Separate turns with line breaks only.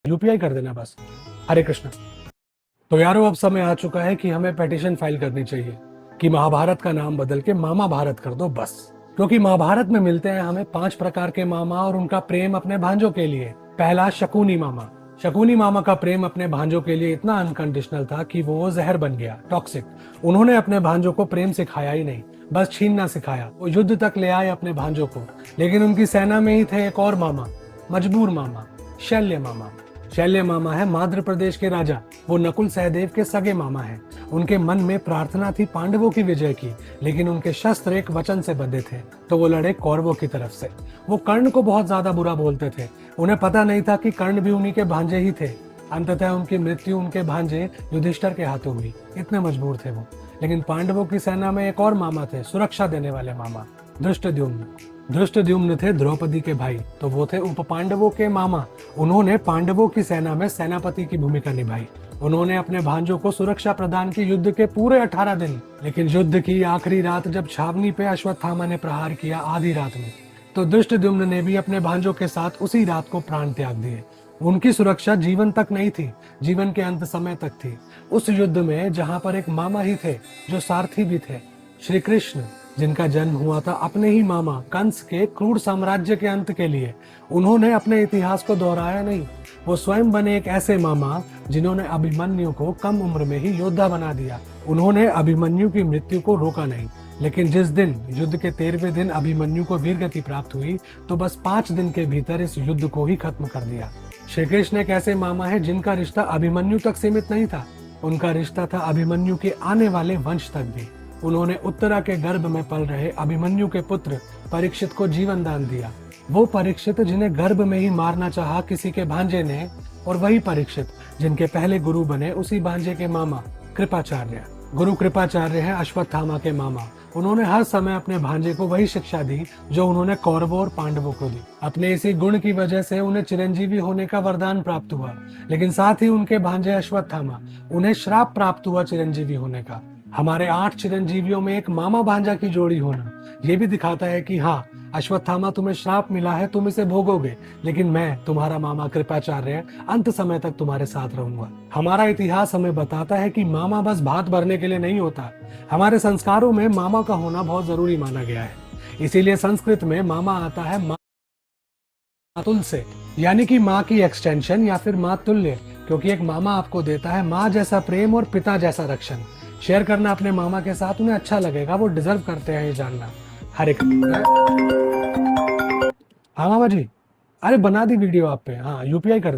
UPI कर देना बस। हरे कृष्णा। तो यारो, अब समय आ चुका है कि हमें पिटीशन फाइल करनी चाहिए कि महाभारत का नाम बदल के मामा भारत कर दो बस। क्योंकि महाभारत में मिलते हैं हमें 5 प्रकार के मामा और उनका प्रेम अपने भांजों के लिए। पहला, शकुनी मामा। शकुनी मामा का प्रेम अपने भांजों के लिए इतना अनकंडीशनल था कि वो जहर बन गया, टॉक्सिक। उन्होंने अपने भांजों को प्रेम सिखाया ही नहीं, बस छीनना सिखाया। वो युद्ध तक ले आए अपने भांजों को, लेकिन उनकी सेना में ही थे एक और मामा, मजबूर मामा, शल्य मामा। शल्य मामा है मध्य प्रदेश के राजा। वो नकुल सहदेव के सगे मामा हैं। उनके मन में प्रार्थना थी पांडवों की विजय की, लेकिन उनके शस्त्र एक वचन से बंधे थे, तो वो लड़े कौरवों की तरफ से। वो कर्ण को बहुत ज्यादा बुरा बोलते थे। उन्हें पता नहीं था कि कर्ण भी उन्हीं के भांजे ही थे। अंततः उनकी मृत्यु उनके भांजे युधिष्ठिर के हाथों हुई, इतने मजबूर थे वो। लेकिन पांडवों की सेना में एक और मामा थे, सुरक्षा देने वाले मामा, धृष्टद्युम्न। धृष्टद्युम्न थे द्रौपदी के भाई, तो वो थे उप पांडवों के मामा। उन्होंने पांडवों की सेना में सेनापति की भूमिका निभाई। उन्होंने अपने भांजों को सुरक्षा प्रदान की युद्ध के पूरे 18 दिन। लेकिन युद्ध की आखिरी रात जब छावनी पे अश्वत्थामा ने प्रहार किया आधी रात में, तो धृष्टद्युम्न ने भी अपने भांजों के साथ उसी रात को प्राण त्याग दिए। उनकी सुरक्षा जीवन तक नहीं थी, जीवन के अंत समय तक थी। उस युद्ध में जहां पर एक मामा ही थे जो सारथी भी थे, श्री कृष्ण, जिनका जन्म हुआ था अपने ही मामा कंस के क्रूर साम्राज्य के अंत के लिए। उन्होंने अपने इतिहास को दोहराया नहीं, वो स्वयं बने एक ऐसे मामा जिन्होंने अभिमन्यु को कम उम्र में ही योद्धा बना दिया। उन्होंने अभिमन्यु की मृत्यु को रोका नहीं, लेकिन जिस दिन युद्ध के 13वें दिन अभिमन्यु को वीरगति प्राप्त हुई, तो बस 5 दिन के भीतर इस युद्ध को ही खत्म कर दिया। श्री कृष्ण एक ऐसे मामा है जिनका रिश्ता अभिमन्यु तक सीमित नहीं था, उनका रिश्ता था अभिमन्यु के आने वाले वंश तक भी। उन्होंने उत्तरा के गर्भ में पल रहे अभिमन्यु के पुत्र परीक्षित को जीवन दान दिया। वो परीक्षित जिन्हें गर्भ में ही मारना चाहा किसी के भांजे ने, और वही परीक्षित जिनके पहले गुरु बने उसी भांजे के मामा कृपाचार्य। गुरु कृपाचार्य है अश्वत्थामा के मामा। उन्होंने हर समय अपने भांजे को वही शिक्षा दी जो उन्होंने कौरवों और पांडवों को दी। अपने इसी गुण की वजह से उन्हें चिरंजीवी होने का वरदान प्राप्त हुआ, लेकिन साथ ही उनके भांजे अश्वत्थामा, उन्हें श्राप प्राप्त हुआ चिरंजीवी होने का। हमारे 8 चिरंजीवियों में एक मामा भांजा की जोड़ी होना ये भी दिखाता है कि हाँ, अश्वत्थामा, तुम्हें श्राप मिला है, तुम इसे भोगोगे, लेकिन मैं तुम्हारा मामा कृपाचार्य अंत समय तक तुम्हारे साथ रहूंगा। हमारा इतिहास हमें बताता है कि मामा बस भात भरने के लिए नहीं होता। हमारे संस्कारों में मामा का होना बहुत जरूरी माना गया है। इसीलिए संस्कृत में मामा आता है मातुल से, यानी कि माँ की एक्सटेंशन या फिर माँ तुल्य, क्योंकि एक मामा आपको देता है माँ जैसा प्रेम और पिता जैसा रक्षण। शेयर करना अपने मामा के साथ, उन्हें अच्छा लगेगा, वो डिजर्व करते हैं ये जानना। हरे कृष्ण। हाँ मामा जी, अरे बना दी वीडियो आप पे, हाँ यूपीआई कर दे।